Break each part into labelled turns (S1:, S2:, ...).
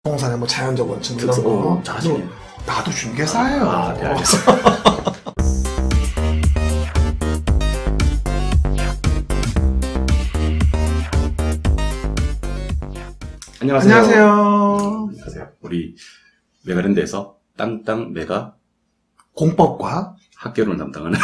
S1: 부동산의 뭐 자연적 원천 이런 거.
S2: 잘하시네요.
S1: 나도 중개사예요.
S2: 네, 알겠습니다. 안녕하세요.
S1: 안녕하세요.
S2: 우리 메가랜드에서 땅땅 메가
S1: 공법과
S2: 학교를 담당하는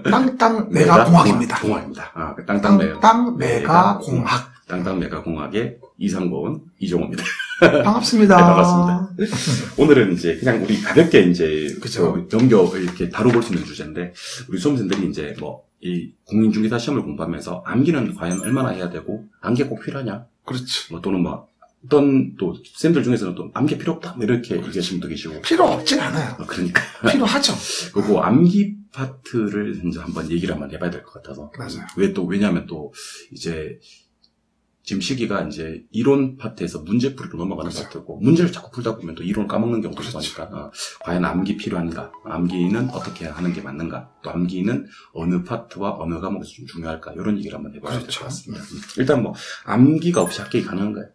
S1: 땅땅 메가 공학입니다.
S2: 공학입니다. 땅땅 메가.
S1: 땅땅 메가 공학.
S2: 땅땅 메가 공학의 이상고은 이종호입니다.
S1: 반갑습니다.
S2: 네, 반갑습니다. 오늘은 이제 그냥 우리 가볍게 이제
S1: 그쵸.
S2: 넘겨 이렇게 다뤄볼 수 있는 주제인데, 우리 수험생들이 이제 뭐 이 공인중개사 시험을 공부하면서 암기는 과연 얼마나 해야 되고, 암기가 꼭 필요하냐?
S1: 그렇지.
S2: 뭐 또는 뭐 어떤 또 쌤들 중에서는 또 암기 필요 없다 뭐 이렇게 얘기하시는 분도 계시고.
S1: 필요 없진 않아요.
S2: 그러니까
S1: 필요하죠.
S2: 그리고 암기 파트를 이제 한번 얘기를 한번 해봐야 될 것 같아서.
S1: 맞아요.
S2: 왜냐하면 또 이제 지금 시기가 이제 이론 파트에서 문제풀이로 넘어가는 파트고, 문제를 자꾸 풀다 보면 또 이론을 까먹는 경우도 있으니까 과연 암기 필요한가, 암기는 어떻게 하는 게 맞는가, 또 암기는 어느 파트와 어느 과목에서 좀 중요할까, 이런 얘기를 한번 해봐야 될 것 같습니다. 일단 뭐 암기가 없이 합격이 가능한가요?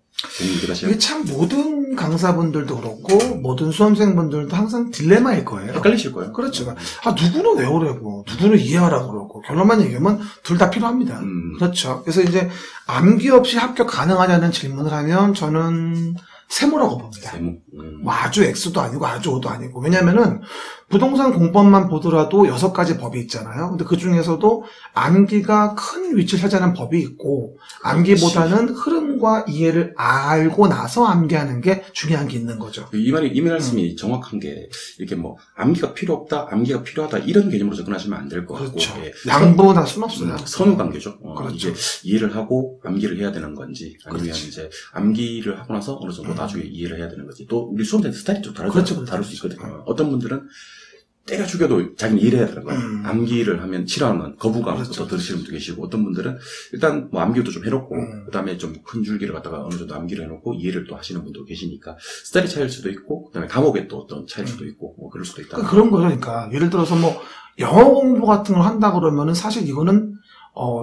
S1: 이게 참 모든 강사분들도 그렇고 모든 수험생분들도 항상 딜레마일 거예요.
S2: 헷갈리실 거예요.
S1: 그렇죠. 누구는 외우려고, 누구는 이해하라고 그러고, 결론만 얘기하면 둘 다 필요합니다. 그렇죠. 그래서 이제 암기 없이 합격 가능하냐는 질문을 하면 저는 세모라고 봅니다.
S2: 세모.
S1: 뭐 아주 X도 아니고 아주 O도 아니고. 왜냐면은 부동산 공법만 보더라도 6가지 법이 있잖아요. 근데 그 중에서도 암기가 큰 위치를 차지하는 법이 있고, 암기보다는 흐름과 이해를 알고 나서 암기하는 게 중요한 게 있는 거죠.
S2: 이 말씀이 정확한 게, 이렇게 뭐 암기가 필요 없다, 암기가 필요하다 이런 개념으로 접근하시면 안 될 것 같고.
S1: 그렇죠. 양보다 순 없어요.
S2: 선후 관계죠.
S1: 그렇죠.
S2: 이게 이해를 하고 암기를 해야 되는 건지, 아니면
S1: 그렇지.
S2: 이제 암기를 하고 나서 어느 정도 나중에 이해를 해야 되는 건지. 또 우리 수험생 스타일이 좀
S1: 그렇죠.
S2: 다를 수 있거든요. 어떤 분들은 때려 죽여도 자기는 이해를 해야 되는 거예요. 암기를 하면 싫어하는 거부감부터
S1: 그렇죠.
S2: 들으시는 분도 계시고, 어떤 분들은 일단 뭐 암기도 좀 해놓고 그 다음에 좀 큰 줄기를 갖다가 어느 정도 암기를 해놓고 이해를 또 하시는 분도 계시니까, 스타일이 차이일 수도 있고, 그 다음에 과목의 또 어떤 차이일 수도 있고, 뭐 그럴 수도 있다.
S1: 그런 거죠. 그러니까 예를 들어서 뭐 영어 공부 같은 걸 한다 그러면은 사실 이거는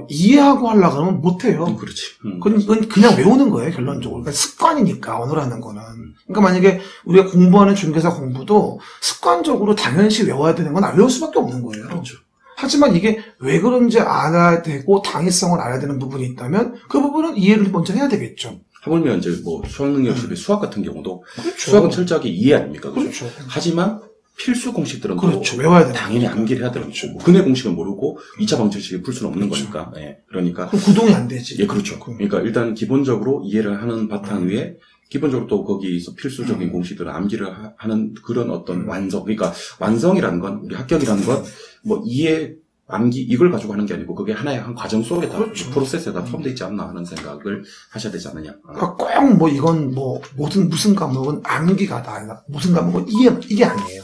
S1: 이해하고 하려고 그러면 못해요.
S2: 그렇지.
S1: 그건 그냥 외우는 거예요, 결론적으로. 그러니까 습관이니까, 언어라는 거는. 그러니까 만약에 우리가 공부하는 중개사 공부도 습관적으로 당연시 외워야 되는 건 외울 수밖에 없는 거예요.
S2: 그렇죠.
S1: 하지만 이게 왜 그런지 알아야 되고, 당위성을 알아야 되는 부분이 있다면, 그 부분은 이해를 먼저 해야 되겠죠.
S2: 하물며 이제 뭐 수학능력 수업의 수학 같은 경우도,
S1: 그렇죠.
S2: 수학은 철저하게 이해 아닙니까?
S1: 그렇죠.
S2: 하지만 필수 공식들은
S1: 그렇죠. 외워야 되는
S2: 당연히 암기를 해야 되는 거죠. 근해 공식은 모르고 2차 방정식을 풀 수는 없는
S1: 그렇죠.
S2: 거니까. 예. 그러니까
S1: 그럼 구동이 안 되지.
S2: 예, 그렇죠. 그러니까 일단 기본적으로 이해를 하는 바탕 위에 기본적으로 또 거기서 필수적인 공식들을 암기를 하는 그런 어떤 완성. 그러니까 완성이라는 건, 우리 합격이라는 건 뭐 이해, 암기 이걸 가지고 하는 게 아니고 그게 하나의 한 과정 속에 다,
S1: 그렇죠.
S2: 프로세스에 다 포함되어 있지 않나 하는 생각을 하셔야 되지 않느냐.
S1: 그러니까 꼭 뭐 이건 뭐 무슨 과목은 암기가 다, 무슨 과목은 이게 아니에요.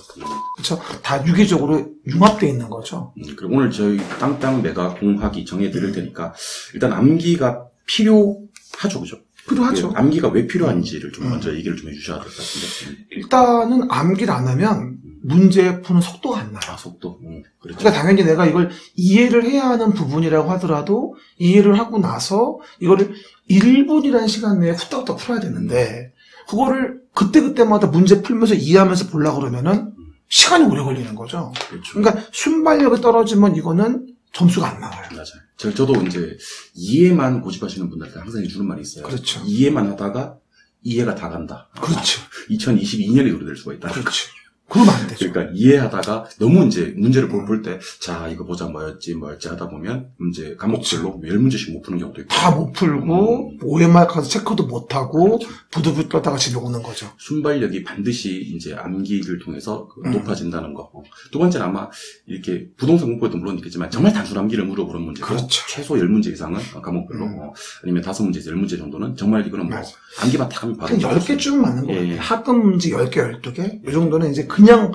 S1: 그렇죠? 다 유기적으로 융합되어 있는 거죠.
S2: 그리고 오늘 저희 땅땅 메가 공학이 정해드릴 테니까, 일단 암기가 필요하죠, 그죠?
S1: 필요하죠.
S2: 암기가 왜 필요한지를 좀 먼저 얘기를 좀 해주셔야 될 것 같은데.
S1: 일단은 암기를 안 하면 문제 푸는 속도가 안 나요.
S2: 속도. 그렇죠.
S1: 그러니까 당연히 내가 이걸 이해를 해야 하는 부분이라고 하더라도 이해를 하고 나서 이거를 1분이라는 시간 내에 후딱후딱 풀어야 되는데, 그거를 그때그때마다 문제 풀면서 이해하면서 보려고 그러면은 시간이 오래 걸리는 거죠.
S2: 그렇죠.
S1: 그러니까 순발력이 떨어지면 이거는 점수가 안 나와요.
S2: 맞아요. 저도 이제 이해만 고집하시는 분들한테 항상 해주는 말이 있어요.
S1: 그렇죠.
S2: 이해만 하다가 이해가 다 간다.
S1: 그렇죠.
S2: 2022년이 그렇게 될 수가 있다.
S1: 그렇지. 그러면 안 되죠.
S2: 그러니까 이해하다가 너무 이제 문제를 볼 때, 자, 이거 보자, 뭐였지 하다 보면 이제 과목별로 10문제씩 못 푸는 경우도 있고.
S1: 다 못 풀고, OMR 가서 체크도 못 하고, 부들부들 떨다가 집에 오는 거죠.
S2: 순발력이 반드시 이제 암기를 통해서 높아진다는 거. 두 번째는 아마 이렇게 부동산 공부에도 물론 있겠지만, 정말 단순 암기를 물어보는 문제.
S1: 그렇죠.
S2: 최소 10문제 이상은 과목별로, 아니면 5문제에서 10문제 정도는 정말 이거는 뭐, 암기만 딱 하면 바로.
S1: 10개쯤 맞는 거예요.
S2: 예.
S1: 학급 문제 10개, 12개? 이 정도는 이제 그냥,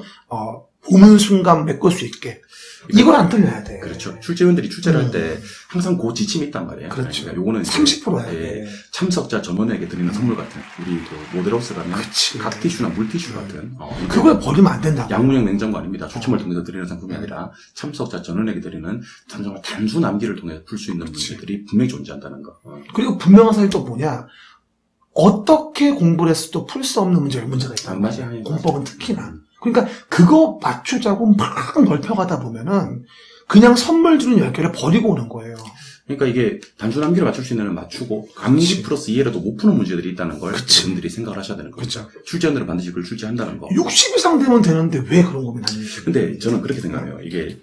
S1: 보는 순간 메꿀 수 있게. 이걸 안 틀려야 돼.
S2: 그렇죠. 출제위원들이 출제를 할 때 항상 그 지침이 있단 말이에요.
S1: 그렇죠.
S2: 그러니까 요거는
S1: 30%야 돼.
S2: 참석자 전원에게 드리는 선물 같은, 우리 그 모델하우스 가면
S1: 그렇지.
S2: 각 티슈나 물티슈 같은.
S1: 그걸 버리면 안 된다고.
S2: 양문형 냉장고 아닙니다. 추첨을 통해서 드리는 상품이 아니라 참석자 전원에게 드리는 정말 단순 암기를 통해 풀 수 있는 문제들이 분명히 존재한다는 거.
S1: 그리고 분명한 사실이 또 뭐냐. 어떻게 공부를 했어도 풀 수 없는 문제가 있단 말이에요. 공법은 특히나. 그러니까 그거 맞추자고 막 넓혀가다 보면은 그냥 선물 주는 10개를 버리고 오는 거예요.
S2: 그러니까 이게 단순 암기를 맞출 수 있는 걸 맞추고 암기
S1: 그치.
S2: 플러스 이해라도 못 푸는 문제들이 있다는 걸
S1: 그치.
S2: 여러분들이 생각을 하셔야 되는 거죠.
S1: 그렇죠.
S2: 출제원들은 반드시 그걸 출제한다는 거.
S1: 60 이상 되면 되는데 왜 그런 고민하는지.
S2: 근데 저는 그렇게 생각해요. 이게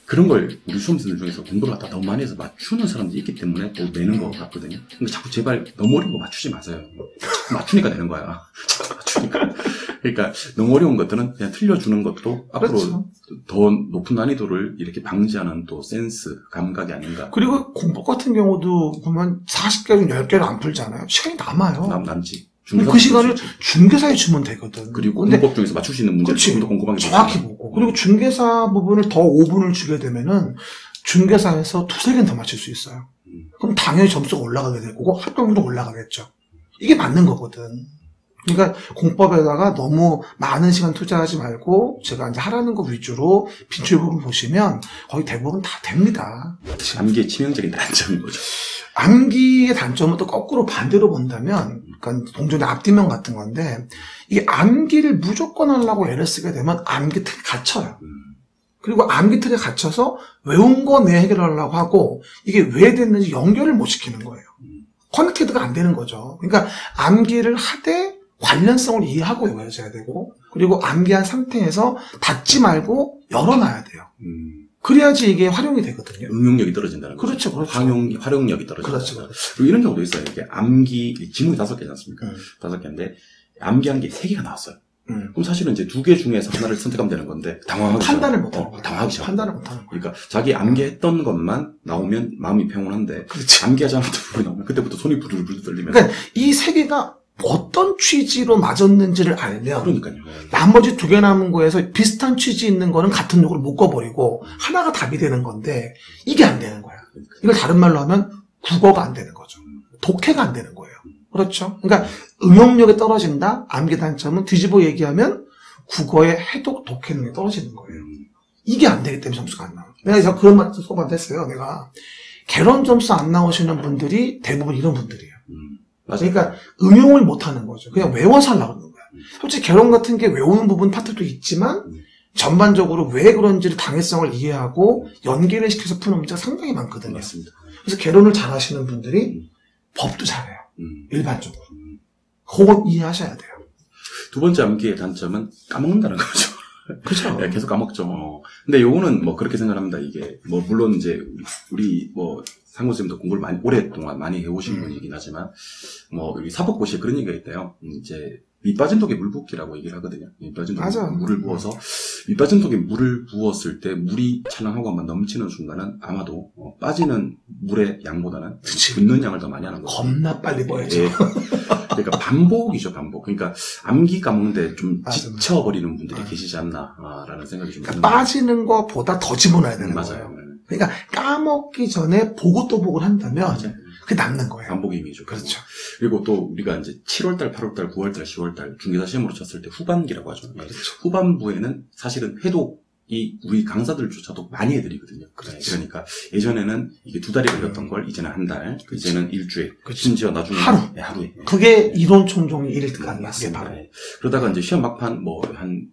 S2: 그런 걸 우리 수험생들 중에서 공부를 갖다 너무 많이 해서 맞추는 사람들이 있기 때문에 또 내는 것 같거든요. 근데 자꾸 제발 너무 어려운 거 맞추지 마세요. 자꾸 맞추니까 되는 거야. 자꾸 맞추니까. 그러니까 너무 어려운 것들은 그냥 틀려주는 것도 앞으로
S1: 그렇죠.
S2: 더 높은 난이도를 이렇게 방지하는 또 센스, 감각이 아닌가.
S1: 그리고 공법 같은 경우도 보면 40개 중 10개를 안 풀잖아요. 시간이 남아요.
S2: 남지.
S1: 그 시간을 중개사에 주면 되거든.
S2: 그리고
S1: 근데
S2: 공법 중에서 맞출 수 있는 문제를 좀 더 꼼꼼하게
S1: 정확히 보고. 그리고 중개사 부분을 더 5분을 주게 되면은 중개사에서 2-3개는 더 맞출 수 있어요. 그럼 당연히 점수가 올라가게 될 거고 합격률도 올라가겠죠. 이게 맞는 거거든. 그러니까 공법에다가 너무 많은 시간 투자하지 말고 제가 이제 하라는 거 위주로 빈출 부분 보시면 거의 대부분 다 됩니다.
S2: 암기의 치명적인 단점인 거죠.
S1: 암기의 단점은 또 거꾸로 반대로 본다면, 그러니까 동전의 앞뒤면 같은 건데, 이게 암기를 무조건 하려고 애를 쓰게 되면 암기 틀에 갇혀요. 그리고 암기 틀에 갇혀서 외운 거 내 해결하려고 하고, 이게 왜 됐는지 연결을 못 시키는 거예요. 커넥티드가 안 되는 거죠. 그러니까 암기를 하되 관련성을 이해하고 외워져야 되고, 그리고 암기한 상태에서 닫지 말고 열어놔야 돼요. 그래야지 이게 활용이 되거든요.
S2: 응용력이 떨어진다는 거죠.
S1: 그렇죠, 그렇죠.
S2: 활용력이 떨어진다.
S1: 그렇죠.
S2: 그리고 이런 경우도 있어요. 이게 암기, 지문이 5개지 않습니까? 5개인데, 암기한 게 3개가 나왔어요. 그럼 사실은 이제 2개 중에서 하나를 선택하면 되는 건데, 당황하기
S1: 판단을 못하는 거예요.
S2: 당황하기 시작.
S1: 판단을 못하는 거예요.
S2: 그러니까 자기 암기했던 것만 나오면 마음이 평온한데,
S1: 그렇지.
S2: 암기하지 않았던 부분이 나오면 그때부터 손이 부들부들 떨리면서.
S1: 그러니까 이 3개가 어떤 취지로 맞았는지를 알면
S2: 그러니까요.
S1: 나머지 2개 남은 거에서 비슷한 취지 있는 거는 같은 욕을 묶어버리고 하나가 답이 되는 건데 이게 안 되는 거야. 이걸 다른 말로 하면 국어가 안 되는 거죠. 독해가 안 되는 거예요. 그렇죠? 그러니까 응용력이 떨어진다. 암기 단점은 뒤집어 얘기하면 국어의 해독 독해 능력이 떨어지는 거예요. 이게 안 되기 때문에 점수가 안 나와요. 내가 그런 말 소반도 했어요. 내가 개론 점수 안 나오시는 분들이 대부분 이런 분들이에요. 그러니까 응용을 못하는 거죠. 그냥 외워서 하려고 하는 거야. 솔직히 개론 같은 게 외우는 부분 파트도 있지만 전반적으로 왜 그런지를 당위성을 이해하고 연계를 시켜서 푸는 문제가 상당히 많거든요.
S2: 맞습니다.
S1: 그래서 개론을 잘 하시는 분들이 법도 잘해요. 일반적으로. 그건 이해하셔야 돼요.
S2: 두 번째 암기의 단점은 까먹는다는 거죠.
S1: 그죠?
S2: 네, 계속 까먹죠. 근데 요거는 뭐 그렇게 생각합니다. 이게 뭐 물론 이제 우리 뭐 상무쌤도 공부를 오랫동안 많이 해오신 분이긴 하지만 뭐 우리 사법고시에 그런 얘기가 있대요. 이제 밑 빠진 독에 물 붓기라고 얘기를 하거든요. 밑 빠진 독에 물을 부어서 밑 빠진 독에 물을 부었을 때 물이 찰랑하고 한번 넘치는 순간은 아마도 빠지는 물의 양보다는 붓는 양을 더 많이 하는 거죠.
S1: 겁나 빨리 부어야죠.
S2: 예. 그러니까 반복이죠, 반복. 그러니까 암기 까먹는데 좀 지쳐버리는 분들이 계시지 않나라는 생각이 좀
S1: 그러니까 빠지는 것보다 더 집어넣어야 되는
S2: 맞아요.
S1: 거예요. 그러니까 까먹기 전에 보고 또 보고를 한다면
S2: 맞아요.
S1: 그게 남는 거예요.
S2: 반복의 의미죠.
S1: 그렇죠.
S2: 그리고 또 우리가 이제 7월달, 8월달, 9월달, 10월달 중개사 시험으로 쳤을 때 후반기라고 하죠.
S1: 그렇죠.
S2: 후반부에는 사실은 회독이 우리 강사들조차도 많이 해드리거든요.
S1: 그렇죠.
S2: 그러니까 예전에는 이게 2달이 걸렸던 걸 이제는 한 달, 이제는 일주일, 심지어 나중에
S1: 하루.
S2: 네, 하루에.
S1: 그게 이론 총종이 1등하는 게 바로.
S2: 네. 그러다가 이제 시험 막판 한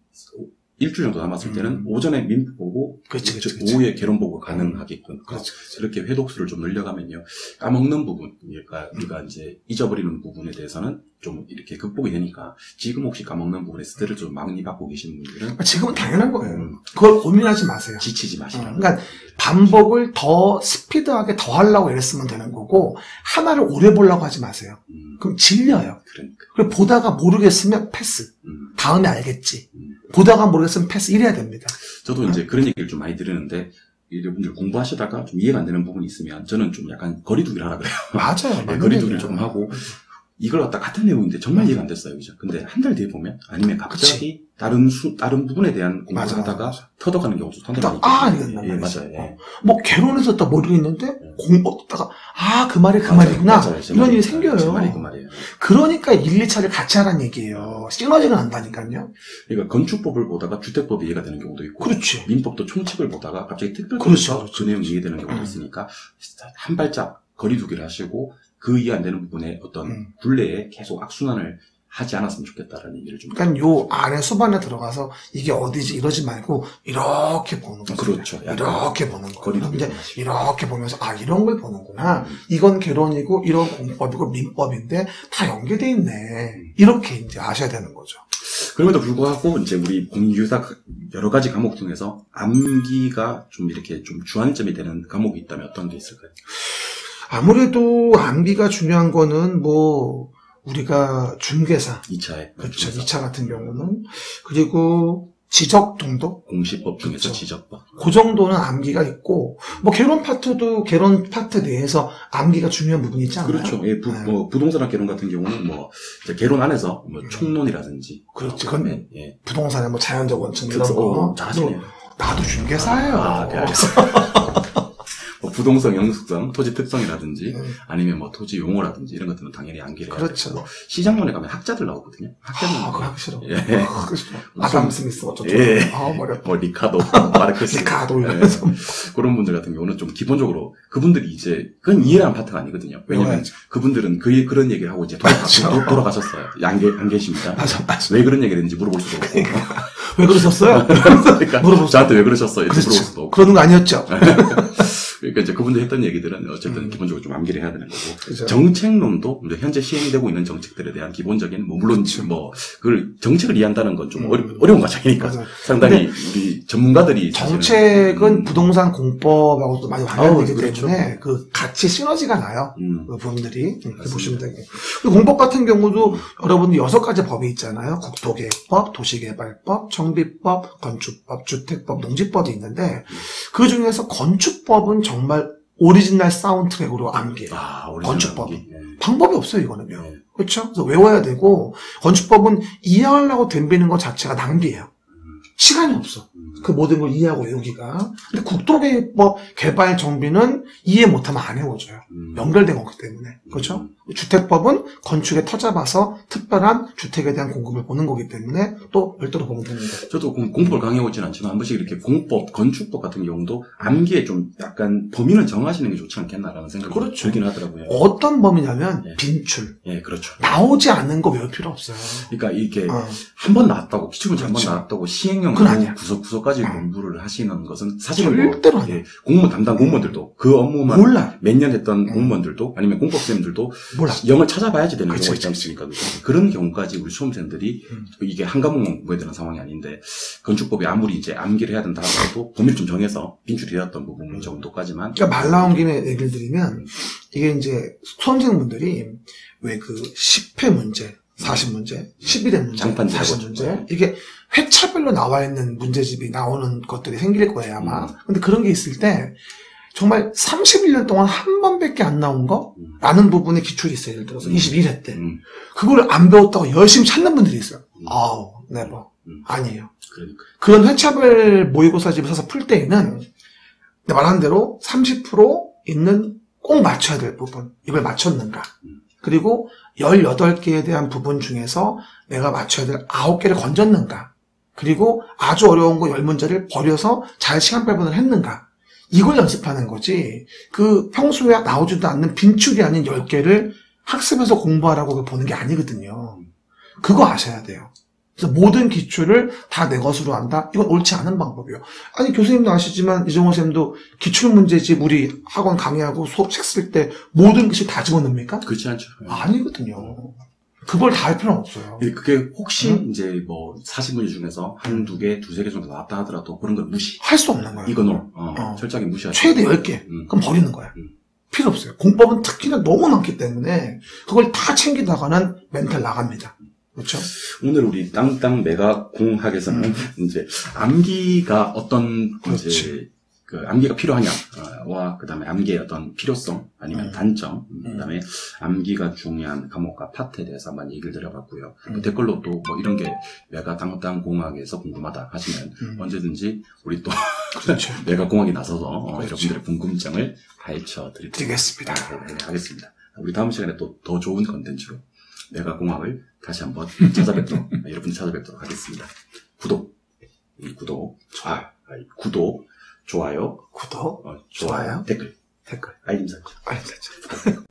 S2: 일주일 정도 남았을 때는 오전에 민법 보고
S1: 그렇지.
S2: 오후에 개론 보고 가능하게끔
S1: 그렇죠.
S2: 그렇게 회독수를 좀 늘려가면요 까먹는 부분 그러니까 우리가 이제 잊어버리는 부분에 대해서는 좀 이렇게 극복이 되니까 지금 혹시 까먹는 부분에 스트레스를 좀 많이 받고 계신 분들은
S1: 지금은 당연한 거예요. 그걸 고민하지 마세요.
S2: 지치지 마시라.
S1: 그러니까 반복을 더 스피드하게 더 하려고 애를 쓰면 되는 거고 하나를 오래 보려고 하지 마세요. 그럼 질려요.
S2: 그러니까.
S1: 그리고 보다가 모르겠으면 패스. 다음에 알겠지. 보다가 모르겠으면 패스 이래야 됩니다.
S2: 저도 이제 그런 얘기를 좀 많이 들으는데 여러분들 공부하시다가 좀 이해가 안 되는 부분이 있으면 저는 좀 약간 거리두기를 하라 그래요.
S1: 맞아요.
S2: 네, 거리두기를 조금 하고 이걸 갖다 같은 내용인데 정말 이해가 안 됐어요. 그죠? 근데 한 달 뒤에 보면 아니면 갑자기 다른 부분에 대한 공부를 하다가 터득하는 경우도 상당히 많이 있거든요. 예, 맞아요. 예.
S1: 뭐 개론에서 딱 모르겠는데 공부하다가 그 말이 그 말이구나.
S2: 맞아요.
S1: 이런 일이 생겨요.
S2: 제 말이 그 말이에요.
S1: 그러니까 1, 2차를 같이 하라는 얘기예요. 시너지가 난다니까요.
S2: 그러니까 건축법을 보다가 주택법이 이해가 되는 경우도 있고
S1: 그렇지.
S2: 민법도 총칙을 보다가 갑자기 특별법에서
S1: 그렇죠.
S2: 그 내용이 이해되는 경우도 있으니까 한 발짝 거리두기를 하시고 그 이해 안 되는 부분에 어떤 굴레에 계속 악순환을 하지 않았으면 좋겠다라는 얘기를 좀.
S1: 그러니까 요 안에 수반에 들어가서 이게 어디지 이러지 말고 이렇게 보는 거죠.
S2: 그렇죠.
S1: 이렇게 보는 거.
S2: 거리두기
S1: 이제
S2: 좀 하시고.
S1: 이렇게 보면서 아 이런 걸 보는구나. 이건 개론이고 이런 공법이고 민법인데 다 연계돼 있네. 이렇게 이제 아셔야 되는 거죠.
S2: 그럼에도 불구하고 이제 우리 공유사 여러 가지 과목 중에서 암기가 좀 이렇게 좀 주안점이 되는 과목이 있다면 어떤 게 있을까요?
S1: 아무래도 암기가 중요한 거는 뭐 우리가 중개사
S2: 2차에.
S1: 그렇죠. 2차 같은 경우는 그리고 지적 동독
S2: 공시법 중에서
S1: 그렇죠.
S2: 지적법.
S1: 그 정도는 암기가 있고 뭐 개론 파트도 개론 파트 내에서 암기가 중요한 부분이 있지 않나요?
S2: 그렇죠. 예, 뭐 부동산학 개론 같은 경우는 뭐 이제 개론 안에서 뭐 총론이라든지.
S1: 그렇지. 그건
S2: 예.
S1: 부동산의 뭐 자연적 원칙 이런 거.
S2: 오, 잘하시네요.
S1: 나도 중개사예요.
S2: 네, 알겠습니다. 뭐 부동산 영숙성, 토지 특성이라든지 아니면 뭐 토지 용어라든지 이런 것들은 당연히 암기를 해야
S1: 그렇죠.
S2: 되고 시장론에 가면 학자들 나오거든요. 학자들
S1: 그거 하기 싫어.
S2: 예.
S1: 하기 싫어. 아담 스미스 어쩌고.
S2: 예.
S1: 머리
S2: 뭐 리카도, 마르크스,
S1: 리카도
S2: 예.
S1: 이러면서.
S2: 그런 분들 같은 경우는 좀 기본적으로 그분들이 이제 그건 이해하는 파트가 아니거든요. 왜냐면
S1: 외워야죠.
S2: 그분들은 그런 얘기를 하고 이제 돌아가셨어요. 안 계십니다.
S1: 맞아.
S2: 왜 그런 얘기를 했는지 물어볼 수도 없고.
S1: 왜 그러셨어요?
S2: 그러니까
S1: 물어볼 수
S2: 저한테 왜 그러셨어요? 이렇게
S1: 그렇죠.
S2: 물어볼 수도 없고.
S1: 그러는 거 아니었죠?
S2: 그러니까 이제 그분들 했던 얘기들은 어쨌든 기본적으로 좀 암기를 해야 되는 거고.
S1: 그죠.
S2: 정책론도 이제 현재 시행이 되고 있는 정책들에 대한 기본적인 뭐 물론 뭐 그걸 정책을 이해한다는 건 좀 어려운 과정이니까
S1: 맞아요.
S2: 상당히 우리 전문가들이
S1: 정책은 부동산 공법하고도 많이 관련되기
S2: 그렇죠.
S1: 때문에 그 같이 시너지가 나요. 그 부분들이 이렇게
S2: 맞습니다.
S1: 보시면 되고. 그리고 공법 같은 경우도 여러분들 6가지 법이 있잖아요. 국토계획법, 도시개발법, 정비법, 건축법, 주택법, 농지법이 있는데 그 중에서 건축법은 정말 오리지널 사운드트랙으로 암기해요. 건축법은. 방법이 없어요, 이거는요.
S2: 네.
S1: 그렇죠? 그래서 외워야 되고 건축법은 이해하려고 덤비는 것 자체가 낭비예요. 시간이 없어. 그 모든 걸 이해하고 외우기가. 근데 국토계획법 개발 정비는 이해 못하면 안 외워져요. 연결된 거기 때문에. 그렇죠? 주택법은 건축에 터잡아서 특별한 주택에 대한 공급을 보는 거기 때문에 또 별도로 보면 되는 거죠.
S2: 저도 공법을 강의해오진 않지만 한 번씩 이렇게 공법, 건축법 같은 경우도 암기에 좀 약간 범위를 정하시는 게 좋지 않겠나라는 생각이
S1: 그렇죠.
S2: 들긴 하더라고요.
S1: 어떤 범위냐면
S2: 예.
S1: 빈출.
S2: 예, 그렇죠.
S1: 나오지 않는 거 외울 필요 없어요.
S2: 그러니까 이게
S1: 어.
S2: 한 번 나왔다고 기출문제 한 번
S1: 그렇죠.
S2: 나왔다고 시행령
S1: 그건 아니야.
S2: 구석구석까지 공부를 하시는 것은 사실은 뭐
S1: 절대로 아니야.
S2: 예, 공무원 담당 공무원들도 그 업무만
S1: 몰라.
S2: 몇 년 했던 공무원들도 아니면 공법생들도
S1: 몰라.
S2: 영을 찾아봐야지 되는
S1: 그치,
S2: 경우가 있지 않습니까? 그런 경우까지 우리 수험생들이 이게 한 과목만 공부해야 되는 상황이 아닌데 건축법이 아무리 이제 암기를 해야 된다 하더라도 범위를 좀 정해서 빈출이 되었던 부분 정도까지만.
S1: 그러니까 말 나온 김에 얘기를 드리면 이게 이제 수험생분들이 왜 그 10회 문제, 40문제, 11회 문제,
S2: 장판제
S1: 40문제 이게 회차별로 나와 있는 문제집이 나오는 것들이 생길 거예요 아마. 근데 그런 게 있을 때 정말 31년 동안 한 번밖에 안 나온 거? 라는 부분에 기출이 있어요. 예를 들어서 21회 때. 그걸 안 배웠다고 열심히 찾는 분들이 있어요. 아우, 네버. 아니에요.
S2: 그러니까.
S1: 그런 회차별 모의고사집을 사서 풀 때에는 내 말한 대로 30% 있는 꼭 맞춰야 될 부분. 이걸 맞췄는가. 그리고 18개에 대한 부분 중에서 내가 맞춰야 될 9개를 건졌는가. 그리고 아주 어려운 거 10문제를 버려서 잘 시간 배분을 했는가. 이걸 연습하는 거지. 그 평소에 나오지도 않는 빈출이 아닌 10개를 학습해서 공부하라고 보는 게 아니거든요. 그거 아셔야 돼요. 그래서 모든 기출을 다 내 것으로 한다? 이건 옳지 않은 방법이에요. 아니 교수님도 아시지만 이정호 쌤도 기출문제집 우리 학원 강의하고 수업 책 쓸 때 모든 기출 다 집어넣습니까?
S2: 그렇지 않죠.
S1: 아니거든요. 그걸 다 할 필요는 없어요.
S2: 그게 혹시 이제 뭐 40문제 중에서 한두 개, 두세 개 정도 나왔다 하더라도 그런 걸 무시.
S1: 할 수 없는 거예요.
S2: 이거는 철저하게 무시하죠.
S1: 최대 10개. 그럼 버리는 거야. 필요 없어요. 공법은 특히나 너무 많기 때문에 그걸 다 챙기다가는 멘탈 나갑니다. 그렇죠?
S2: 오늘 우리 땅땅 매각 공학에서는 이제 암기가 어떤
S1: 그렇지.
S2: 이제 그 암기가 필요하냐와 그다음에 암기의 어떤 필요성 아니면 단점, 그다음에 암기가 중요한 과목과 파트에 대해서 한번 얘기를 드려봤고요. 그 댓글로 또 뭐 이런 게 매각 땅땅 공학에서 궁금하다 하시면 언제든지 우리 또
S1: 그렇죠.
S2: 매각 공학에 나서서
S1: 그렇죠.
S2: 여러분들의 궁금증을 파헤쳐
S1: 드리겠습니다.
S2: 하겠습니다. 우리 다음 시간에 또 더 좋은 컨텐츠로 매각공학을 다시 한번 찾아뵙도록 여러분 찾아뵙도록 하겠습니다. 구독, 좋아요,
S1: 구독, 좋아요,
S2: 댓글,
S1: 댓글,
S2: 알림 설정.
S1: 알림 설정.